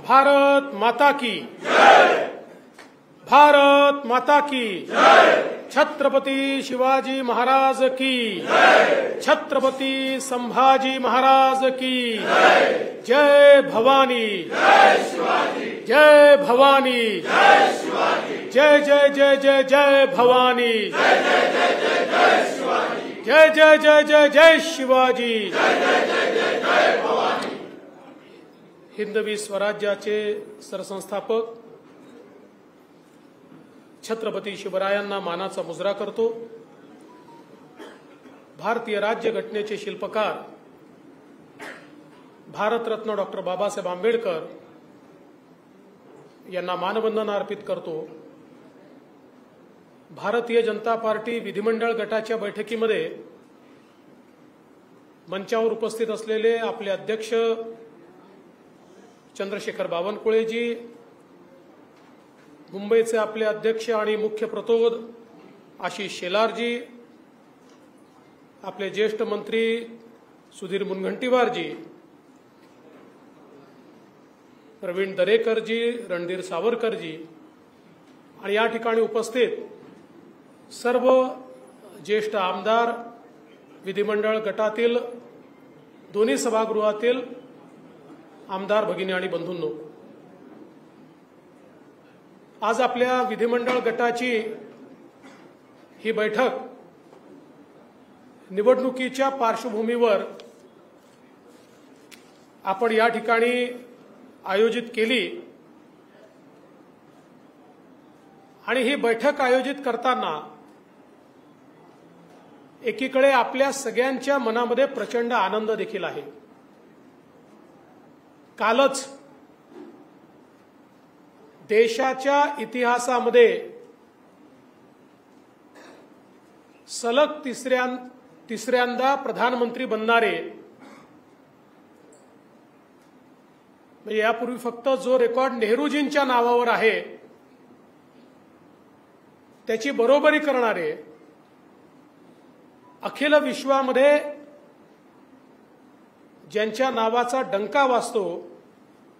भारत माता की जय। भारत माता की जय। छत्रपति शिवाजी महाराज की जय। छत्रपति संभाजी महाराज की जय। जय भवानी जय शिवाजी। जय भवानी जय शिवाजी। जय जय जय जय जय भवानी। जय जय जय जय जय शिवाजी। जय जय जय जय जय शिवाजी। जय जय जय जय जय भवानी। हिंदवी स्वराज्याचे सरसंस्थापक छत्रपती शिवरायांना मानाचा मुजरा करतो। भारतीय राज्यघटनेचे शिल्पकार भारतरत्न डॉक्टर बाबासाहेब आंबेडकर यांना मानवंदना अर्पित करतो। भारतीय जनता पार्टी विधिमंडळ गटाच्या बैठकीमध्ये मंचावर उपस्थित असलेले आपले अध्यक्ष चंद्रशेखर बावनकुळेजी, मुंबईचे आपले अध्यक्ष आणि मुख्य प्रतोद आशिष शेलारजी, आपले ज्येष्ठ मंत्री सुधीर मुनगंटीवारजी, प्रवीण दरेकरजी, रणधीर सावरकरजी आणि या ठिकाणी उपस्थित सर्व ज्येष्ठ आमदार, विधिमंडळ गटातील दोन्ही सभागृहातील आमदार भगिनी आणि बंधूंनो, आज आपल्या विधिमंडळ गटाची ही बैठक निवडणुकीच्या पार्श्वभूमीवर आपण या ठिकाणी आयोजित केली आणि ही बैठक आयोजित करताना एकीकडे आपल्या सगळ्यांच्या मनामध्ये प्रचंड आनंद देखील आहे। कालच देशाच्या इतिहासामध्ये सलग तिसऱ्यांदा प्रधानमंत्री बनणारे, म्हणजे यापूर्वी फक्त जो रेकॉर्ड नेहरूजींच्या नावावर आहे त्याची बरोबरी करणारे, अखिल विश्वामध्ये ज्यांच्या नावाचा डंका वाजतो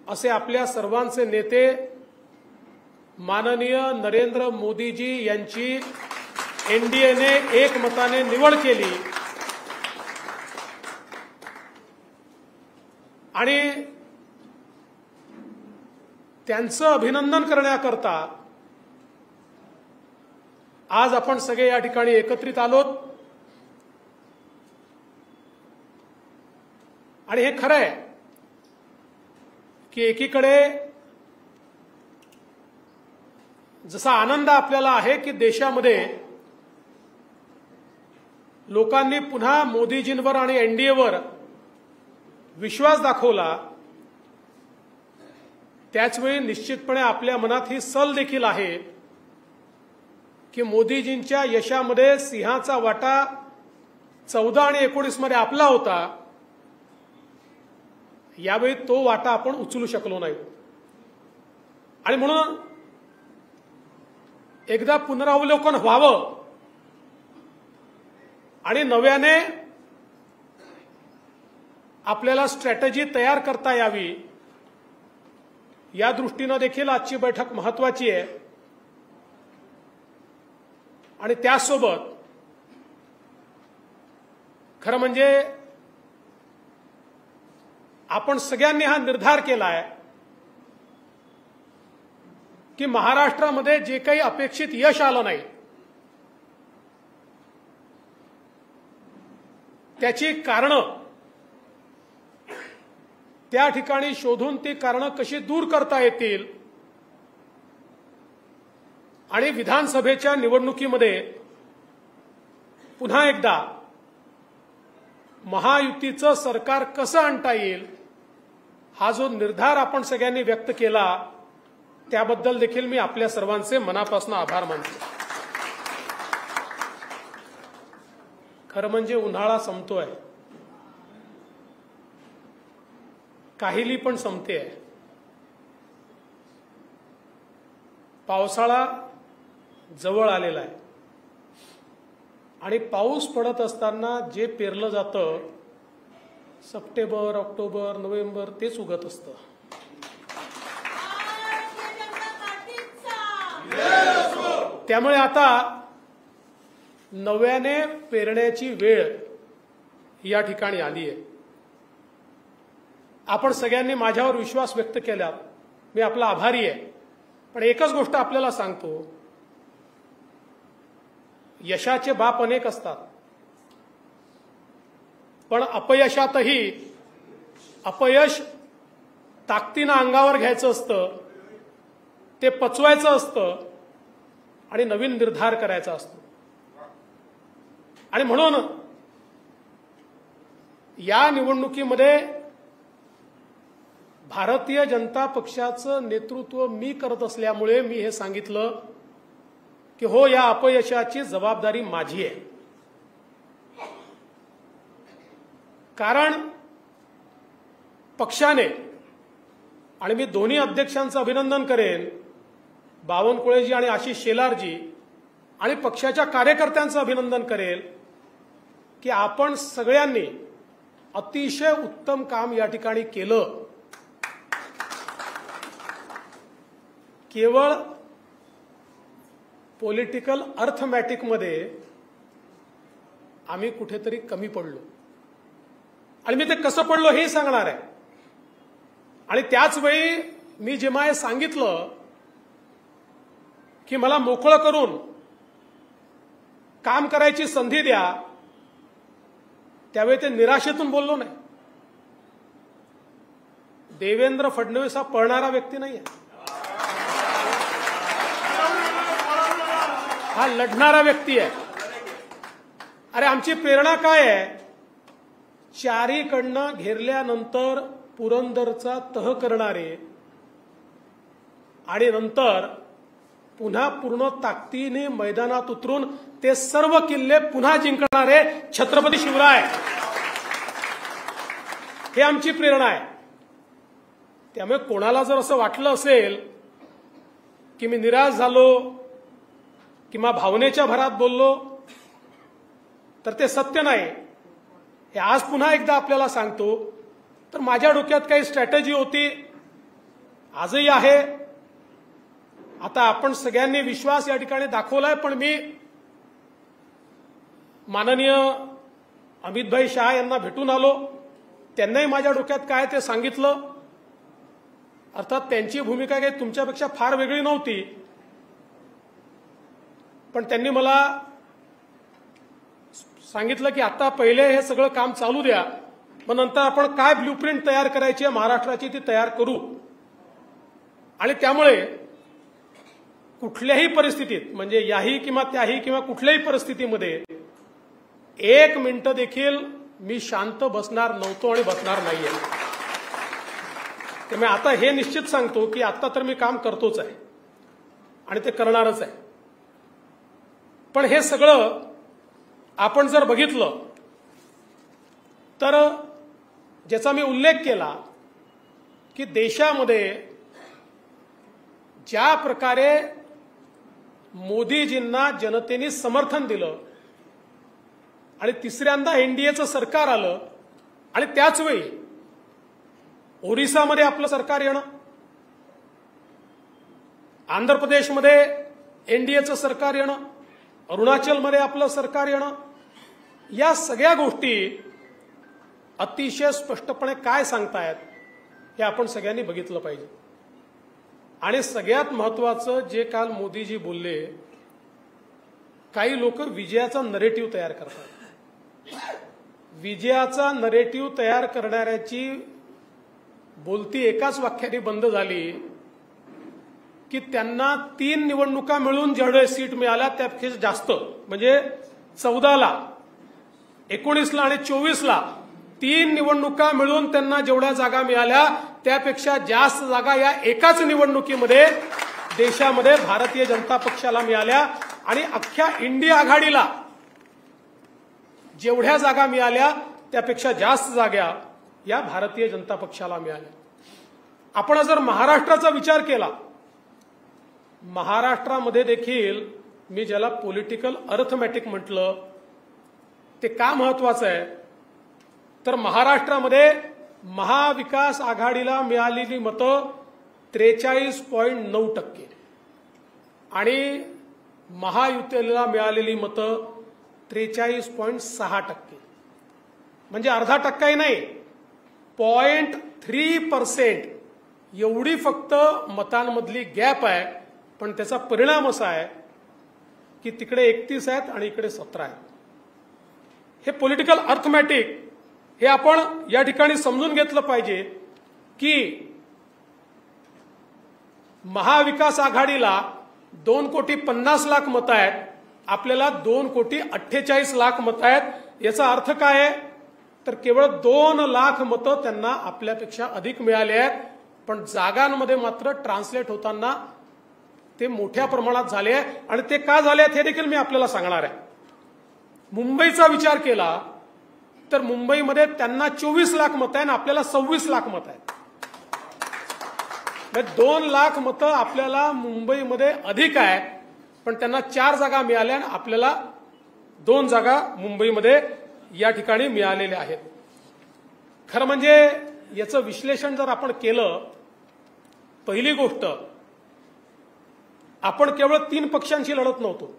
असे आपल्या सर्वांचे नेते माननीय नरेंद्र मोदीजी यांची एनडीएने एकमताने निवड केली आणि त्यांचं अभिनंदन करण्याकरता आज आपण सगळे या ठिकाणी एकत्रित आलोत। आणि हे खरं आहे की एकीकडे जसा आनंद आपल्याला आहे की देशामध्ये लोकांनी पुन्हा मोदीजींवर आणि एनडीएवर विश्वास दाखवला, त्याचवेळी निश्चितपणे आपल्या मनात ही सल देखील आहे की मोदीजींच्या यशामध्ये सिंहाचा वाटा 14 आणि 19 मध्ये आपला होता, यावेळी तो वाटा आपण उचलू शकलो नाही। आणि म्हणून एकदा पुनरावलोकन व्हावं आणि नव्याने आपल्याला स्ट्रॅटेजी तयार करता यावी, या दृष्टीने देखील आजची बैठक महत्त्वाची आहे। आणि त्यासोबत खरं म्हणजे आपण सगळ्यांनी हा निर्धार केलाय की महाराष्ट्रामध्ये जे काही अपेक्षित यश आलं नाही त्याची कारणं त्या ठिकाणी शोधून ती कारणं कशी दूर करता येतील आणि विधानसभेच्या निवडणुकीमध्ये पुन्हा एकदा महायुतीचं सरकार कसं आणता येईल हा जो निर्धार आपण सगळ्यांनी व्यक्त केला त्याबद्दल देखील मी आपल्या सर्वांचे मनापासून आभार मानतो। खरं म्हणजे उन्हाळा संपतोय, काहिली पण संपते आहे, पावसाळा जवळ आलेला आहे आणि पाऊस पडत असताना जे पेरलं जातं सप्टेंबर, ऑक्टोबर, नोव्हेंबर तेच उगत असतं। त्यामुळे आता नव्याने पेरण्याची वेळ या ठिकाणी आली आहे. आपण सगळ्यांनी माझ्यावर विश्वास व्यक्त केला, मी आपला आभारी आहे. पण एकच गोष्ट आपल्याला सांगतो, यशाचे बाप अनेक असतात, पण अपयशातही अपयश ताकदीनं अंगावर घ्यायचं असतं, ते पचवायचं असतं आणि नवीन निर्धार करायचा असतो. आणि म्हणून या निवडणुकीमध्ये भारतीय जनता पक्षाचं नेतृत्व मी करत असल्यामुळे मी हे सांगितलं की हो, या अपयशाची जबाबदारी माझी आहे. कारण पक्षाने, आणि मी दोन्ही अध्यक्षांचं अभिनंदन करेन, बावनकुळेजी आणि आशिष शेलारजी, आणि पक्षाच्या कार्यकर्त्यांचं अभिनंदन करेल की आपण सगळ्यांनी अतिशय उत्तम काम या ठिकाणी केलं. केवळ पॉलिटिकल अर्थमॅटिकमध्ये आम्ही कुठेतरी कमी पडलो, आणि मी ते कसं पडलो हे सांगणार आहे. आणि त्याच वेळी मी जेव्हा हे सांगितलं की मला मोकळं करून काम करायची संधी द्या, त्यावेळी ते निराशेतून बोललो नाही. देवेंद्र फडणवीस हा पळणारा व्यक्ती नाही आहे, हा लढणारा व्यक्ती आहे. अरे आमची प्रेरणा काय आहे? चारीकडनं घेरल्यानंतर पुरंदरचा तह करणारे आणि नंतर पुन्हा पूर्ण ताकदीने मैदानात उतरून ते सर्व किल्ले पुन्हा जिंकणारे छत्रपती शिवराय, हे आमची प्रेरणा आहे. त्यामुळे कोणाला जर असं वाटलं असेल की मी निराश झालो किंवा भावनेच्या भरात बोललो, तर ते सत्य नाही. हे आज पुन्हा एकदा आपल्याला सांगतो. तर माझ्या डोक्यात काही स्ट्रॅटेजी होती, आजही आहे. आता आपण सगळ्यांनी विश्वास या ठिकाणी दाखवलाय, पण मी माननीय अमितभाई शाह यांना भेटून आलो, त्यांनाही माझ्या डोक्यात काय ते सांगितलं. अर्थात त्यांची भूमिका काही तुमच्यापेक्षा फार वेगळी नव्हती, पण त्यांनी मला सांगितलं की आता पहिले हे सगळं काम चालू द्या, मग नंतर आपण काय ब्ल्यूप्रिंट तयार करायची आहे महाराष्ट्राची ती तयार करू. आणि त्यामुळे कुठल्याही परिस्थितीत, म्हणजे याही किंवा त्याही किंवा कुठल्याही परिस्थितीमध्ये एक मिनिट देखील मी शांत बसणार नव्हतो आणि बसणार नाहीये. त्यामुळे आता हे निश्चित सांगतो की आता तर मी काम करतोच आहे आणि ते करणारच आहे. पण हे सगळं आपण जर बघितलं तर ज्याचा मी उल्लेख केला की देशामध्ये ज्या प्रकारे मोदीजींना जनतेने समर्थन दिलं आणि तिसऱ्यांदा एनडीएचं सरकार आलं, आणि त्याच वेळी ओरिसामध्ये आपलं सरकार येणं, आंध्र प्रदेशमध्ये एनडीएचं सरकार येणं, अरुणाचलमध्ये आपलं सरकार येणं, या सगळ्या गोष्टी अतिशय स्पष्टपणे काय सांगतायत हे आपण सगळ्यांनी बघितलं पाहिजे. आणि सगळ्यात महत्वाचं जे काल मोदीजी बोलले, काही लोक विजयाचा नरेटिव्ह तयार करतात. विजयाचा नरेटिव्ह तयार करणाऱ्याची बोलती एकाच वाक्याने बंद झाली की त्यांना 3 निवडणुका मिळून जेवढे सीट मिळाल्या त्यापेक्षा जास्त, म्हणजे 14ला, 19ला आणि 24ला 3 निवडणुका मिळून त्यांना जेवढ्या जागा मिळाल्या त्यापेक्षा जास्त जागा या एकाच निवडणुकीमध्ये देशामध्ये भारतीय जनता पक्षाला मिळाल्या. आणि अख्ख्या इंडिया आघाडीला जेवढ्या जागा मिळाल्या त्यापेक्षा जास्त जागा या भारतीय जनता पक्षाला मिळाल्या. आपण जर महाराष्ट्राचा विचार केला, महाराष्ट्रामध्ये देखील मी ज्याला पॉलिटिकल अर्थमॅटिक म्हटलं ते का महत्वाचं आहे, तर महाराष्ट्रामध्ये महाविकास आघाडीला मिळालेली मतं 43.9%, आणि महायुतीला मिळालेली मतं 43.6%, म्हणजे अर्धा टक्काही नाही, 0.3% एवढी फक्त मतांमधली गॅप आहे. पण त्याचा परिणाम असा आहे की तिकडे 31 आहेत आणि इकडे 17 आहेत. हे पॉलिटिकल अर्थमॅटिक हे आपण या ठिकाणी समजून घेतलं पाहिजे की महाविकास आघाडीला 2,50,00,000 मतं आहेत, आपल्याला 2,48,00,000 मतं आहेत. याचा अर्थ काय आहे तर केवळ 2 लाख मतं त्यांना आपल्यापेक्षा अधिक मिळाले आहेत. पण जागांमध्ये मात्र ट्रान्सलेट होताना ते मोठ्या प्रमाणात झाले आहे. आणि ते का झाले आहेत हे देखील मी आपल्याला सांगणार आहे. मुंबईचा विचार केला तर मुंबईमध्ये त्यांना 24 लाख मतं आहे आणि आपल्याला 26 लाख मतं आहेत. 2 लाख मतं आपल्याला मुंबईमध्ये अधिक आहे, पण त्यांना 4 जागा मिळाल्या आणि आपल्याला 2 जागा मुंबईमध्ये या ठिकाणी मिळालेल्या आहेत. खरं म्हणजे याचं विश्लेषण जर आपण केलं, पहिली गोष्ट आपण केवळ 3 पक्षांशी लढत नव्हतो,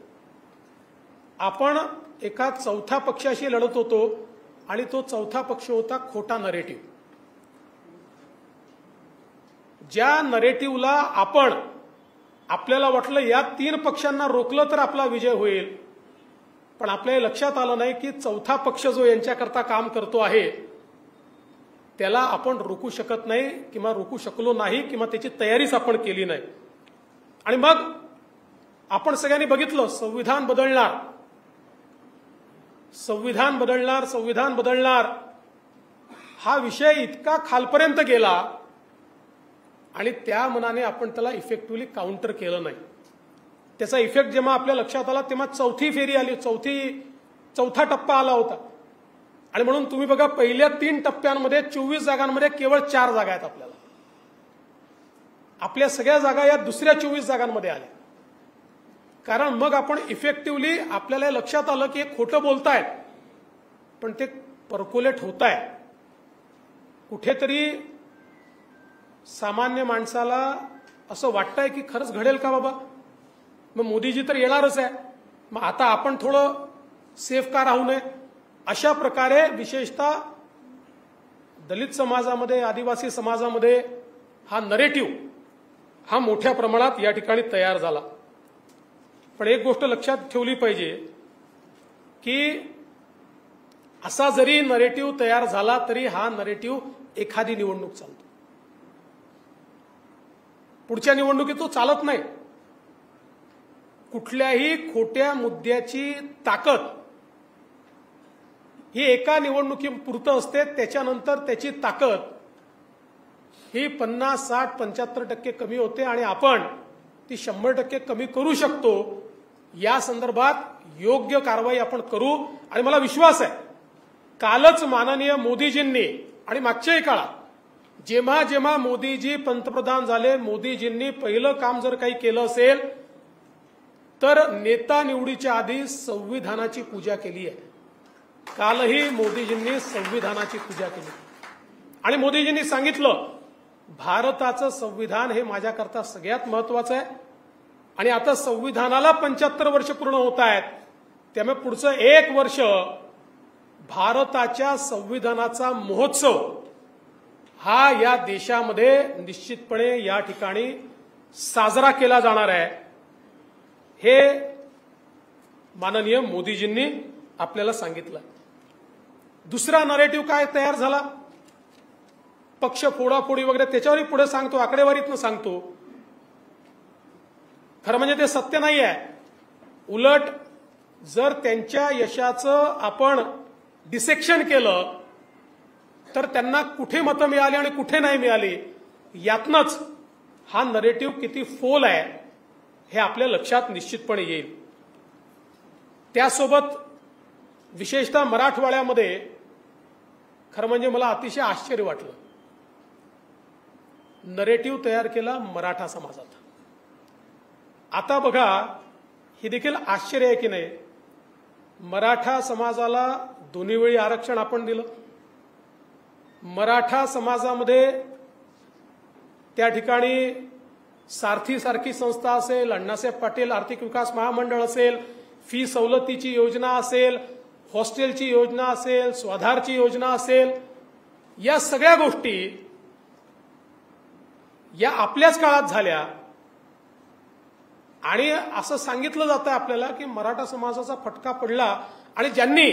आपण एका चौथ्या पक्षाशी लढत होतो आणि तो चौथा पक्ष होता खोटा नरेटिव्ह. ज्या नरेटिव्हला आपल्याला वाटलं या 3 पक्षांना रोखलं तर आपला विजय होईल, पण आपल्या लक्षात आलं नाही की चौथा पक्ष जो यांच्याकरता काम करतो आहे त्याला आपण रोखू शकत नाही किंवा रोखू शकलो नाही किंवा त्याची तयारीच आपण केली नाही. आणि मग आपण सगळ्यांनी बघितलं संविधान बदलणार, संविधान बदलणार, संविधान बदलणार हा विषय इतका खालपर्यंत गेला आणि त्या मनाने आपण त्याला इफेक्टिव्हली काउंटर केलं नाही. त्याचा इफेक्ट जेव्हा आपल्या लक्षात आला तेव्हा चौथी फेरी आली, चौथा टप्पा आला होता. आणि म्हणून तुम्ही बघा पहिल्या 3 टप्प्यांमध्ये 24 जागांमध्ये केवळ 4 जागा आहेत आपल्याला. आपल्या सगळ्या जागा या दुसऱ्या 24 जागांमध्ये आल्या. कारण मग आपण इफेक्टिव्हली आपल्याला लक्षात आलं की हे खोटं बोलतायत पण ते पर्क्युलेट होत आहे. कुठेतरी सामान्य माणसाला असं वाटतंय की खरंच घडेल का बाबा, मग मोदीजी तर येणारच आहे, मग आता आपण थोडं सेफ का राहू नये. अशा प्रकारे विशेषतः दलित समाजामध्ये, आदिवासी समाजामध्ये हा नरेटिव्ह हा मोठ्या प्रमाणात या ठिकाणी तयार झाला. पण एक गोष्ट लक्षात ठेवली पाहिजे की असा जरी नरेटिव्ह तयार झाला तरी हा नरेटिव्ह एखादी निवडणूक चालतो, पुढच्या निवडणुकीत तो चालत नाही. कुठल्याही खोट्या मुद्द्याची ताकद ही एका निवडणुकीपुरतं असते, त्याच्यानंतर त्याची ताकद ही 50, 60, 75% कमी होते आणि आपण ती 100% कमी करू शकतो. या संदर्भात योग्य कारवाई आपण करू. आणि मला विश्वास आहे कालच माननीय मोदीजींनी आणि मागच्याही काळात जेव्हा जेव्हा मोदीजी पंतप्रधान झाले, मोदीजींनी पहिलं काम जर काही केलं असेल तर नेता निवडीच्या आधी संविधानाची पूजा केली आहे. कालही मोदीजींनी संविधानाची पूजा केली आणि मोदीजींनी सांगितलं भारताचं संविधान हे माझ्याकरता सगळ्यात महत्वाचं आहे. आणि आता संविधानाला 75 वर्ष पूर्ण होत आहेत, त्यामुळे पुढचं 1 वर्ष भारताच्या संविधानाचा महोत्सव हा या देशामध्ये निश्चितपणे या ठिकाणी साजरा केला जाणार आहे. हे माननीय मोदीजींनी आपल्याला सांगितलं. दुसरा नरेटिव्ह काय तयार झाला, पक्ष फोडाफोडी वगैरे, त्याच्यावरही पुढे सांगतो, आकडेवारीतनं सांगतो. खरं म्हणजे ते सत्य नाही आहे. उलट जर त्यांच्या यशाचं आपण डिसेक्शन केलं तर त्यांना कुठे मतं मिळाली आणि कुठे नाही मिळाली यातनंच हा नरेटिव्ह किती फोल आहे हे आपल्या लक्षात निश्चितपणे येईल. त्यासोबत विशेषतः मराठवाड्यामध्ये खरं म्हणजे मला अतिशय आश्चर्य वाटलं. नरेटिव्ह तयार केला मराठा समाजात. आता बघा ही देखील आश्चर्य आहे की नाही, मराठा समाजाला दोन्ही वेळी आरक्षण आपण दिलं. मराठा समाजामध्ये त्या ठिकाणी सारथी सारखी संस्था असेल, अण्णासाहेब पाटील आर्थिक विकास महामंडळ असेल, फी सवलतीची योजना असेल, हॉस्टेलची योजना असेल, स्वाधारची योजना असेल, या सगळ्या गोष्टी या आपल्याच काळात झाल्या. आणि असं सांगितलं जातं आपल्याला की मराठा समाजाचा फटका पडला आणि ज्यांनी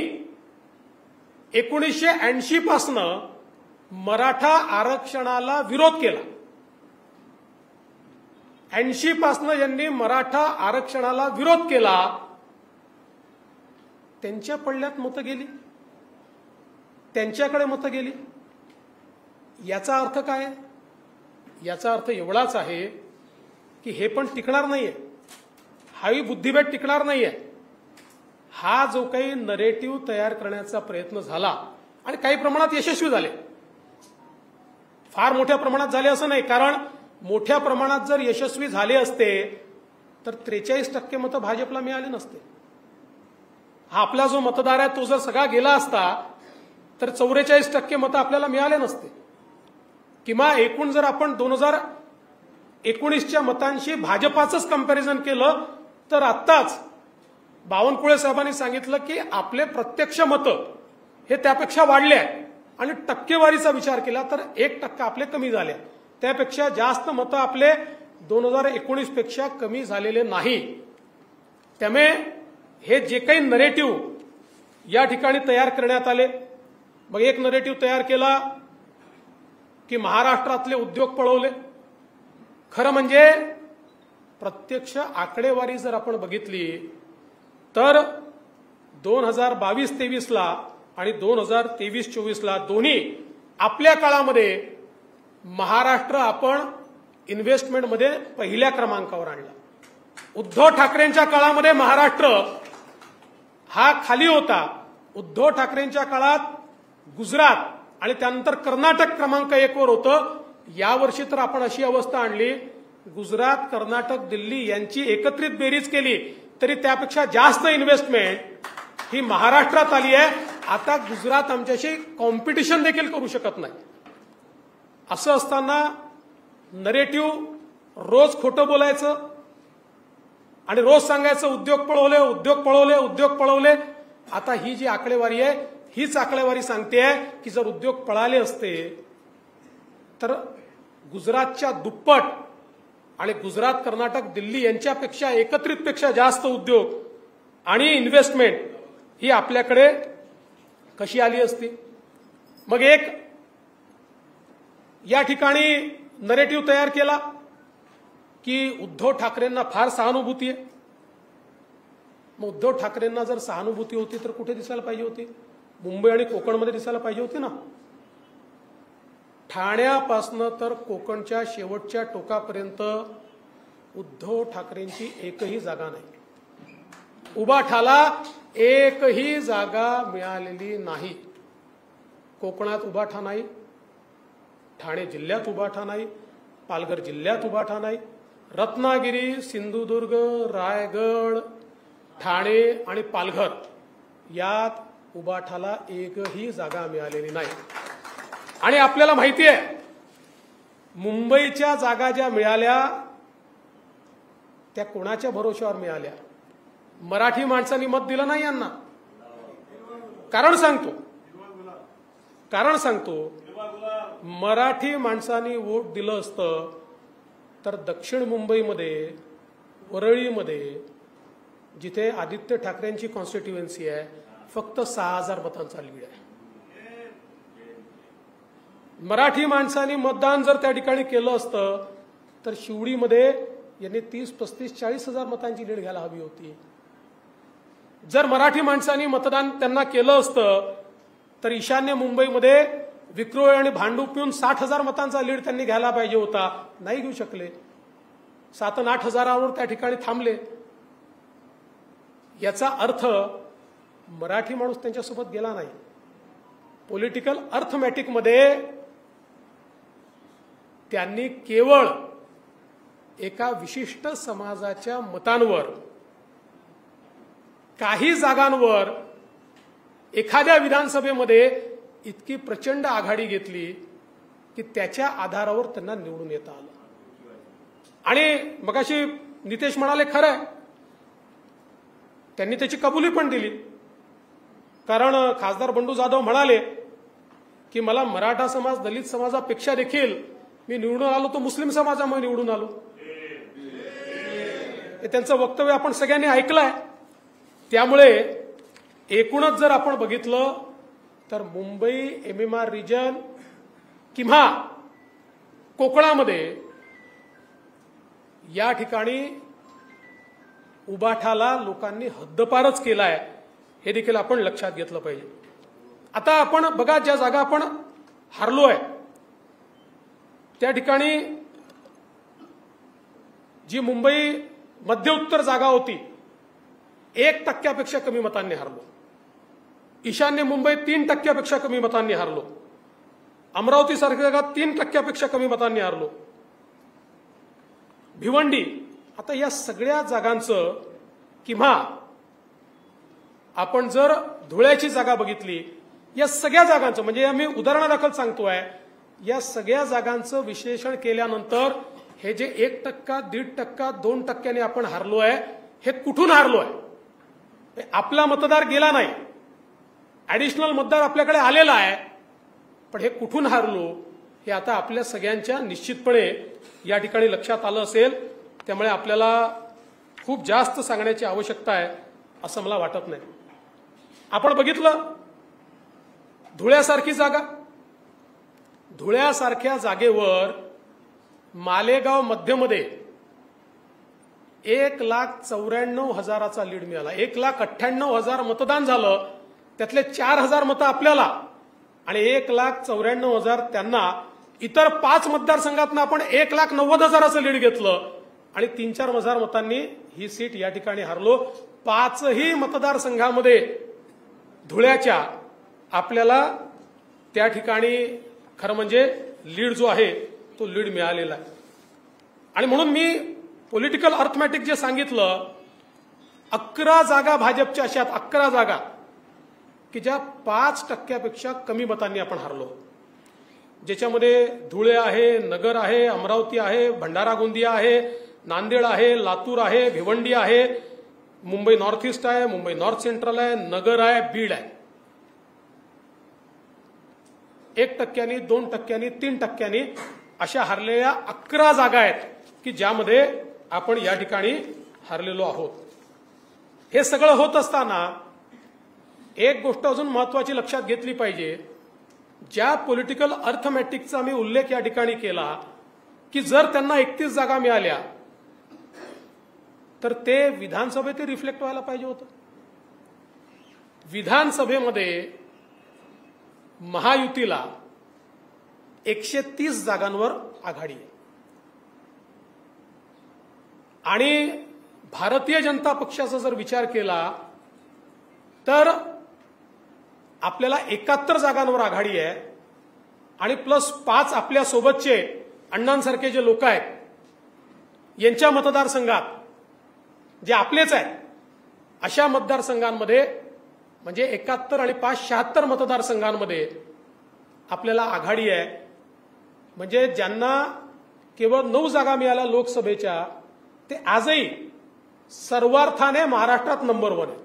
1980 पासनं मराठा आरक्षणाला विरोध केला, 80 पासनं ज्यांनी मराठा आरक्षणाला विरोध केला, त्यांच्या पडल्यात मतं गेली, त्यांच्याकडे मतं गेली. याचा अर्थ काय? याचा अर्थ एवढाच आहे की हे पण टिकणार नाहीये, हाही बुद्धिबळ टिकणार नाहीये. हा जो काही नरेटिव्ह तयार करण्याचा प्रयत्न झाला आणि काही प्रमाणात यशस्वी झाले, फार मोठ्या प्रमाणात झाले असं नाही, कारण मोठ्या प्रमाणात जर यशस्वी झाले असते तर 43% मतं भाजपला मिळाले नसते. हा आपला जो मतदार आहे तो जर सगळा गेला असता तर 44% मतं आपल्याला मिळाले नसते. किंवा एकूण जर आपण 2019च्या मतांशी भाजपाचंच कंपॅरिझन केलं तर आत्ताच बावनकुळे साहेबांनी सांगितलं की आपले प्रत्यक्ष मतं हे त्यापेक्षा वाढले आहे आणि टक्केवारीचा विचार केला तर 1% आपले कमी झाले. त्यापेक्षा जास्त मतं आपले 2019 पेक्षा कमी झालेले नाही. त्यामुळे हे जे काही नरेटिव्ह या ठिकाणी तयार करण्यात आले, मग एक नरेटिव्ह तयार केला की महाराष्ट्रातले उद्योग पळवले. खरं म्हणजे प्रत्यक्ष आकडेवारी जर आपण बघितली तर 2022-23ला आणि 2023-24ला दोन्ही आपल्या काळामध्ये महाराष्ट्र आपण इन्व्हेस्टमेंटमध्ये पहिल्या क्रमांकावर आणला. उद्धव ठाकरेंच्या काळामध्ये महाराष्ट्र हा खाली होता. उद्धव ठाकरेंच्या काळात गुजरात आणि त्यानंतर कर्नाटक क्रमांक 1 वर होतं. यावर्षी तर आपण अशी अवस्था आणली, गुजरात, कर्नाटक, दिल्ली यांची एकत्रित बेरीज केली तरी त्यापेक्षा जास्त इन्व्हेस्टमेंट ही महाराष्ट्रात आली आहे. आता गुजरात आमच्याशी कॉम्पिटिशन देखील करू शकत नाही. असं असताना नरेटिव्ह रोज खोटं बोलायचं आणि रोज सांगायचं उद्योग पळवले, उद्योग पळवले, उद्योग पळवले. आता ही जी आकडेवारी आहे हीच आकडेवारी सांगते की जर उद्योग पळाले असते तर गुजरातच्या दुप्पट आणि गुजरात, कर्नाटक, दिल्ली यांच्यापेक्षा एकत्रितपेक्षा जास्त उद्योग आणि इन्व्हेस्टमेंट ही आपल्याकडे कशी आली असती. मग एक या ठिकाणी नरेटिव्ह तयार केला की उद्धव ठाकरेंना फार सहानुभूती आहे. मग उद्धव ठाकरेंना जर सहानुभूती होती तर कुठे दिसायला पाहिजे होती? मुंबई आणि कोकणमध्ये दिसायला पाहिजे होती ना. ठाण्यापासनं तर कोकणच्या शेवटच्या टोकापर्यंत उद्धव ठाकरेंची एकही जागा नाही. उबाठाला एकही जागा मिळालेली नाही. कोकणात उबाठा नाही, ठाणे जिल्ह्यात उबाठा नाही, पालघर जिल्ह्यात उबाठा नाही, रत्नागिरी, सिंधुदुर्ग, रायगड, ठाणे आणि पालघर यात उबाठाला एकही जागा मिळालेली नाही. आणि आपल्याला माहिती आहे मुंबईच्या जागा ज्या मिळाल्या त्या कोणाच्या भरोश्यावर मिळाल्या? मराठी माणसांनी मत दिलं नाही यांना. कारण सांगतो मराठी माणसांनी वोट दिलं असतं तर दक्षिण मुंबईमध्ये, वरळीमध्ये, जिथे आदित्य ठाकरेंची कॉन्स्टिट्युएन्सी आहे, फक्त 6000 मतांचा लीड आहे. मराठी माणसांनी मतदान जर त्या ठिकाणी केलं असतं तर शिवडीमध्ये यांनी 30, 35, 40,000 मतांची लीड घ्यायला हवी होती. जर मराठी माणसांनी मतदान त्यांना केलं असतं तर ईशान्य मुंबईमध्ये विक्रोळी आणि भांडूप पिऊन 60,000 मतांचा लीड त्यांनी घ्यायला पाहिजे होता. नाही घेऊ शकले. 7 आणि 8 हजारावर त्या ठिकाणी थांबले. याचा अर्थ मराठी माणूस त्यांच्यासोबत गेला नाही. पॉलिटिकल अर्थमॅटिकमध्ये त्यांनी केवळ एका विशिष्ट समाजाच्या मतांवर, काही जागांवर एखाद्या विधानसभेमध्ये इतकी प्रचंड आघाडी घेतली की त्याच्या आधारावर त्यांना निवडून येता आलं. आणि मगाशी नितेश म्हणाले खरंय, त्यांनी त्याची कबुली पण दिली. कारण खासदार बंडू जाधव म्हणाले की मला मराठा समाज दलित समाजापेक्षा देखील मी निवडून आलो तो मुस्लिम समाजामुळे निवडून आलो. हे त्यांचं वक्तव्य आपण सगळ्यांनी ऐकलंय. त्यामुळे एकूणच जर आपण बघितलं तर मुंबई MMR रिजन किंवा कोकणामध्ये या ठिकाणी उबाठाला लोकांनी हद्दपारच केलाय, हे देखील आपण लक्षात घेतलं पाहिजे. आता आपण बघा, ज्या जागा आपण हारलोय त्या ठिकाणी जी मुंबई मध्य उत्तर जागा होती 1% कमी मतांनी हारलो. ईशान्य मुंबई 3% कमी मतांनी हारलो. अमरावती सारख्या जागा 3% कमी मतांनी हारलो. भिवंडी, आता या सगळ्या जागांचं किंवा आपण जर धुळ्याची जागा बघितली, या सगळ्या जागांचं म्हणजे आम्ही उदाहरणादाखल सांगतोय, या सगळ्या जागांचं विश्लेषण केल्यानंतर हे जे 1%, 1.5%, 2% आपण हारलोय, हे कुठून हारलोय? आपला मतदार गेला नाही, ऍडिशनल मतदार आपल्याकडे आलेला आहे, पण हे कुठून हारलो हे आता आपल्या सगळ्यांच्या निश्चितपणे या ठिकाणी लक्षात आलं असेल. त्यामुळे आपल्याला खूप जास्त सांगण्याची आवश्यकता आहे असं मला वाटत नाही. आपण बघितलं धुळ्यासारखी जागा, धुळ्यासारख्या जागेवर मालेगाव मध्यमध्ये 1,94,000चा लीड मिळाला. 1,98,000 मतदान झालं, त्यातले 4,000 मतं आपल्याला आणि 1,94,000 त्यांना. इतर 5 मतदारसंघातनं आपण 1,90,000चं लीड घेतलं आणि 3-4,000 मतांनी ही सीट या ठिकाणी हारलो. 5ही मतदारसंघामध्ये धुळ्याच्या आपल्याला त्या ठिकाणी खरं म्हणजे लीड जो आहे तो लीड मिळालेला आहे. आणि म्हणून मी पॉलिटिकल अर्थमॅटिक जे सांगितलं, 11 जागा भाजपच्या अशा 11 जागा की ज्या 5% कमी मतांनी आपण हारलो, ज्याच्यामध्ये धुळे आहे, नगर आहे, अमरावती आहे, भंडारा गोंदिया आहे, नांदेड आहे, लातूर आहे, भिवंडी आहे, मुंबई नॉर्थ ईस्ट आहे, मुंबई नॉर्थ सेंट्रल आहे, नगर आहे, बीड आहे. 1%, 2%, 3% अशा हारलेल्या 11 जागा आहेत की ज्यामध्ये आपण या ठिकाणी हारलेलो आहोत. हे सगळं होत असताना एक गोष्ट अजून महत्वाची लक्षात घेतली पाहिजे. ज्या पॉलिटिकल अर्थमॅटिकचा मी उल्लेख या ठिकाणी केला की जर त्यांना 31 जागा मिळाल्या तर ते विधानसभेत रिफ्लेक्ट व्हायला पाहिजे होतं. विधानसभेमध्ये महायुतीला 130 जागांवर आघाडी आहे आणि भारतीय जनता पक्षाचा जर विचार केला तर आपल्याला 71 जागांवर आघाडी आहे आणि प्लस 5 आपल्या सोबतचे अण्णांसारखे जे लोक आहेत यांच्या मतदारसंघात जे आपलेच आहेत अशा मतदारसंघांमध्ये म्हणजे 71 आणि 5 76 मतदारसंघांमध्ये आपल्याला आघाडी आहे. म्हणजे ज्यांना केवळ 9 जागा मिळाल्या लोकसभेच्या ते आजही सर्वार्थाने महाराष्ट्रात नंबर 1 आहेत.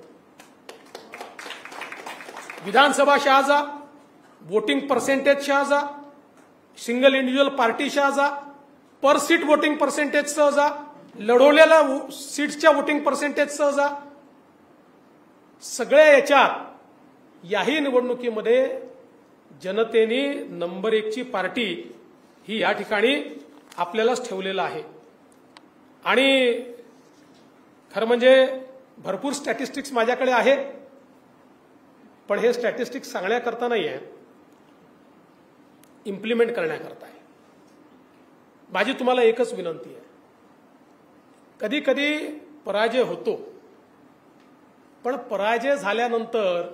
विधानसभा शहाजा, वोटिंग पर्सेंटेज शहाजा, सिंगल इंडिव्हिज्युअल पार्टी शहाजा, पर सीट वोटिंग पर्सेंटेज सहजा, लढवलेल्या सीट्सच्या वोटिंग पर्सेंटेज सहजा, सगळ्या याच्यात याही निवडणुकीमध्ये जनतेने नंबर 1ची पार्टी ही या ठिकाणी आपल्यालाच ठेवलेलं आहे. आणि खरं म्हणजे भरपूर स्टॅटिस्टिक्स माझ्याकडे आहे, पण हे स्टॅटिस्टिक्स सांगण्याकरता नाही आहे, इम्प्लिमेंट करण्याकरता आहे. माझी तुम्हाला एकच विनंती आहे, कधी कधी पराजय होतो, पण पराजय झाल्यानंतर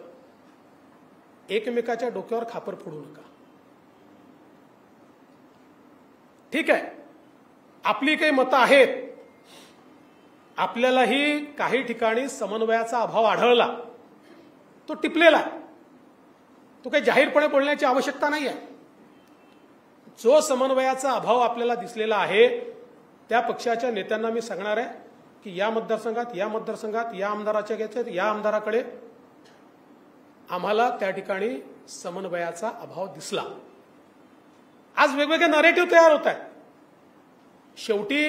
एकमेकाच्या डोक्यावर खापर फोडू नका. ठीक आहे, आपली काही मतं आहेत, आपल्यालाही काही ठिकाणी समन्वयाचा अभाव आढळला, तो टिपलेला आहे, तो काही जाहीरपणे बोलण्याची आवश्यकता नाही आहे. जो समन्वयाचा अभाव आपल्याला दिसलेला आहे त्या पक्षाच्या नेत्यांना मी सांगणार आहे की या मतदारसंघात या आमदाराच्या घ्यायच्यात, या आमदाराकडे आम्हाला त्या ठिकाणी समन्वयाचा अभाव दिसला. आज वेगवेगळे नरेटिव्ह तयार होत आहेत. शेवटी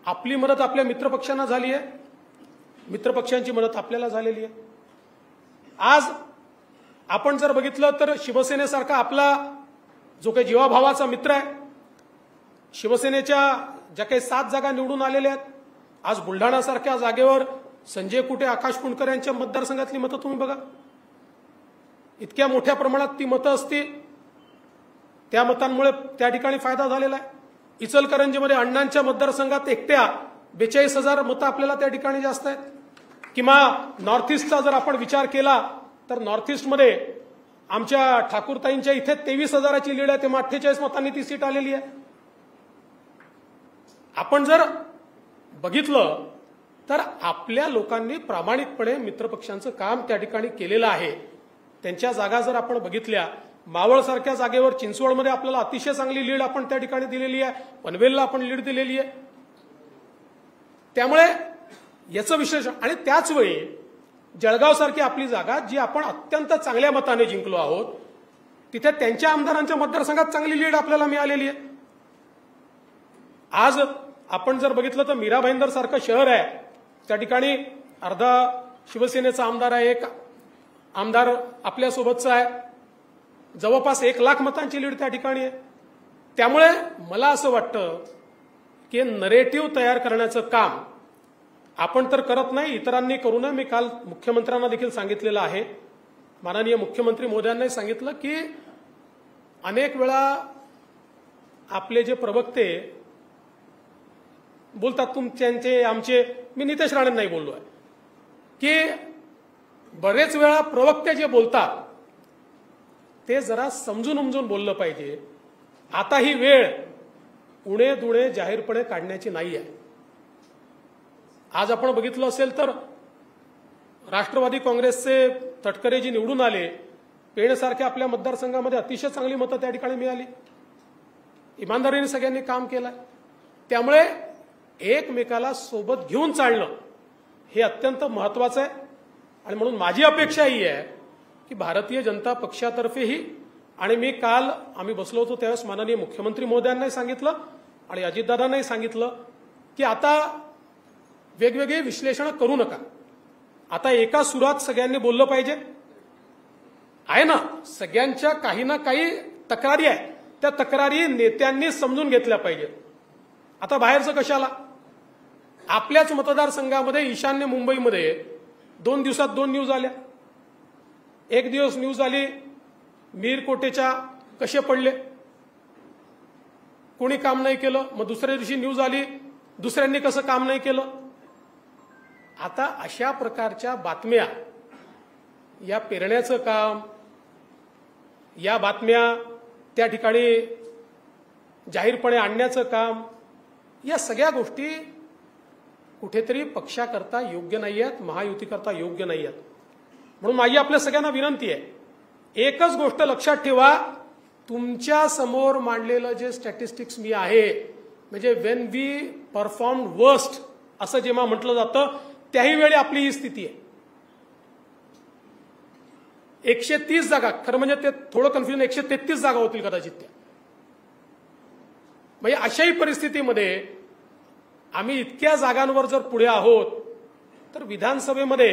आपली मदत आपल्या मित्रपक्षांना झाली आहे, मित्रपक्षांची मदत आपल्याला झालेली आहे. आज आपण जर बघितलं तर शिवसेनेसारखा आपला जो काही जीवाभावाचा मित्र आहे, शिवसेनेच्या ज्या काही 7 जागा निवडून आलेल्या आहेत, आज बुलढाणासारख्या जागेवर संजय कुटे, आकाश कुंडकर यांच्या मतदारसंघातली मतं तुम्ही बघा. इतक्या मोठ्या प्रमाणात ती मतं असती, त्या मतांमुळे त्या ठिकाणी फायदा झालेला आहे. इचलकरंजीमध्ये अण्णांच्या मतदारसंघात एकट्या 42,000 मतं आपल्याला त्या ठिकाणी जास्त आहेत. किंवा नॉर्थ ईस्टचा जर आपण विचार केला तर नॉर्थ ईस्टमध्ये आमच्या ठाकूरताईंच्या इथे 23,000ची लीड आहे, तेव्हा 48 मतांनी ती सीट आलेली आहे. आपण जर बघितलं तर आपल्या लोकांनी प्रामाणिकपणे मित्रपक्षांचं काम त्या ठिकाणी केलेलं आहे. त्यांच्या जागा जर आपण बघितल्या, मावळसारख्या जागेवर चिंचवडमध्ये आपल्याला अतिशय चांगली लीड आपण त्या ठिकाणी दिलेली आहे, पनवेलला आपण लीड दिलेली आहे. त्यामुळे याचं विश्लेषण, आणि त्याच वेळी जळगावसारखी आपली जागा जी आपण अत्यंत चांगल्या मताने जिंकलो आहोत, तिथे त्यांच्या आमदारांच्या मतदारसंघात चांगली लीड आपल्याला मिळालेली आहे. आज आपण जर बघितलं तर मीरा भाईंदर सारखं शहर आहे, त्या ठिकाणी अर्धा शिवसेनेचा आमदार आहे, एक आमदार आपल्यासोबतचा आहे, जवळपास 1 लाख मतांची लीड त्या ठिकाणी आहे. त्यामुळे मला असं वाटतं की नरेटिव्ह तयार करण्याचं काम आपण तर करत नाही, इतरांनी करू नये. मी काल मुख्यमंत्र्यांना देखील सांगितलेलं आहे, माननीय मुख्यमंत्री महोदयांनाही सांगितलं की अनेक वेळा आपले जे प्रवक्ते बोलतात, तुमचे आमचे, मी नितेश राणेंनाही बोललो आहे की बरेच वेळा प्रवक्ते जे बोलतात ते जरा समजून उमजून बोललं पाहिजे. आता ही वेळ उणे दुणे जाहीरपणे काढण्याची नाही आहे. आज आपण बघितलं असेल तर राष्ट्रवादी काँग्रेसचे तटकरे जी निवडून आले, पेणसारख्या आपल्या मतदारसंघामध्ये अतिशय चांगली मतं त्या ठिकाणी मिळाली. इमानदारीने सगळ्यांनी काम केलं. त्यामुळे एकमेकाला सोबत घेऊन चालणं हे अत्यंत महत्वाचं आहे. आणि म्हणून माझी अपेक्षा ही आहे की भारतीय जनता पक्षातर्फेही, आणि मी काल आम्ही बसलो होतो त्यावेळेस माननीय मुख्यमंत्री महोदयांनाही सांगितलं आणि अजितदादांनाही सांगितलं की आता वेगवेगळे विश्लेषण करू नका. आता एका सुरात सगळ्यांनी बोललं पाहिजे. आहे ना, सगळ्यांच्या काही ना काही तक्रारी आहे, त्या तक्रारी नेत्यांनी समजून घेतल्या पाहिजेत. आता बाहेरचं कशाला, आपल्याच मतदारसंघामध्ये ईशान्य मुंबईमध्ये 2 दिवसात 2 न्यूज आल्या. एक दिवस न्यूज आली मीरकोटेच्या कसे पडले, कोणी काम नाही केलं. मग दुसऱ्या दिवशी न्यूज आली दुसऱ्यांनी कसं काम नाही केलं. आता अशा प्रकारच्या बातम्या, या पेरण्याचं काम, या बातम्या त्या ठिकाणी जाहीरपणे आणण्याचं काम, या सगळ्या गोष्टी कुठेतरी पक्षाकरता योग्य नाही आहेत, महायुतीकरता योग्य नाही आहेत. म्हणून माझी आपल्या सगळ्यांना विनंती आहे, एकच गोष्ट लक्षात ठेवा, तुमच्या समोर मांडलेलं जे स्टॅटिस्टिक्स मी आहे, म्हणजे वेन वी परफॉर्म वर्स्ट असं जेव्हा म्हटलं जातं त्याही वेळी आपली ही स्थिती आहे. 130 जागा, खरं म्हणजे ते थोडं कन्फ्युजन, 133 जागा होतील कदाचित त्या. म्हणजे अशाही परिस्थितीमध्ये आम्ही इतक्या जागांवर जर पुढे आहोत तर विधानसभेमध्ये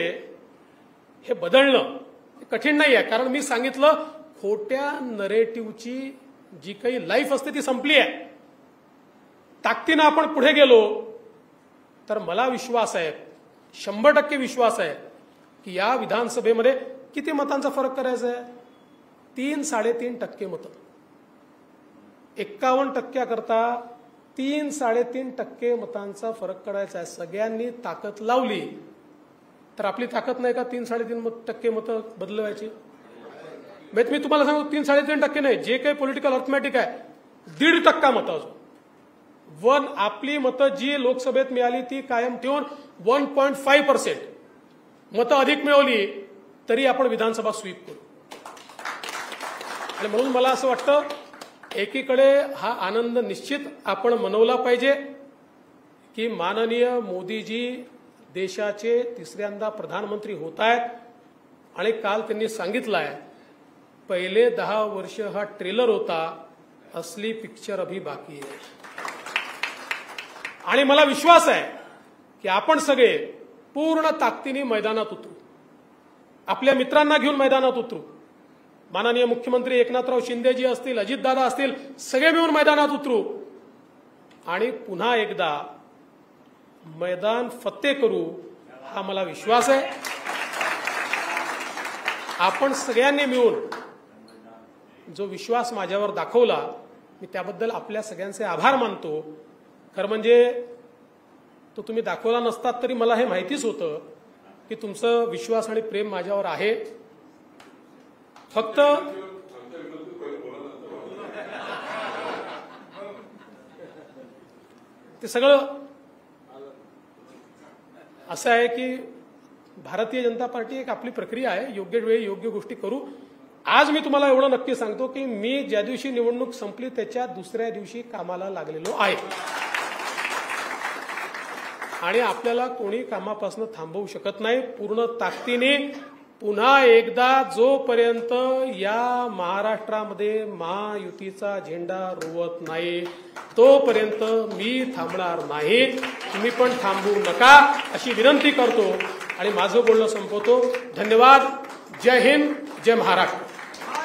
हे बदलणं कठीण नाही आहे. कारण मी सांगितलं, खोट्या नरेटिव्हची जी काही लाईफ असते ती संपली आहे. ताकदीनं आपण पुढे गेलो तर मला विश्वास आहे, 100% विश्वास आहे की या विधानसभेमध्ये किती मतांचा फरक करायचा आहे, 3-3.5% मतं. 51% करता 3-3.5% मतांचा फरक करायचा आहे. सगळ्यांनी ताकद लावली तर आपली ताकद नाही का 3-3.5% मतं बदलवायची. मी तुम्हाला सांगू, 3-3.5% नाही, जे काही पॉलिटिकल अर्थमॅटिक आहे 1.5% मतं अजून आपली मतं जी लोकसभेत मिळाली ती कायम ठेवून 1.5% मतं अधिक मिळवली तरी आपण विधानसभा स्वीप करू. आणि म्हणून मला असं वाटतं, एकीकडे हा आनंद निश्चित आपण मनवला पाहिजे की माननीय मोदीजी देशाचे तिसऱ्यांदा प्रधानमंत्री होत आहेत आणि काल त्यांनी सांगितलं आहे पहिले 10 वर्ष हा ट्रेलर होता, असली पिक्चर अभी बाकी आहे. आणि मला विश्वास आहे की आपण सगळे पूर्ण ताकदीने मैदानात उतरू, आपल्या मित्रांना घेऊन मैदानात उतरू. माननीय मुख्यमंत्री एकनाथराव शिंदेजी असतील, अजितदादा असतील, सगळे मिळून मैदानात उतरू आणि पुन्हा एकदा मैदान फत्ते करू, हा मला विश्वास आहे. आपण सगळ्यांनी मिळून जो विश्वास माझ्यावर दाखवला, मी त्याबद्दल आपल्या सगळ्यांचे आभार मानतो. खरं म्हणजे तो तुम्ही दाखवला नसतात तरी मला हे माहितीच होतं की तुमचं विश्वास आणि प्रेम माझ्यावर आहे. फक्त ते सगळं असं आहे की भारतीय जनता पार्टी एक आपली प्रक्रिया आहे, योग्य वेळी योग्य गोष्टी करू. आज मी तुम्हाला एवढं नक्की सांगतो की मी ज्या दिवशी निवडणूक संपली त्याच्या दुसऱ्या दिवशी कामाला लागलेलो आहे आणि आपल्याला कोणी कामापासून थांबवू शकत नाही. पूर्ण ताकदीने पुन्हा एकदा जोपर्यंत या महाराष्ट्रामध्ये महायुतीचा झेंडा रोवत नाही तोपर्यंत मी थांबणार नाही. तुम्ही पण थांबू नका अशी विनंती करतो आणि माझं बोलणं संपवतो. धन्यवाद. जय हिंद, जय महाराष्ट्र.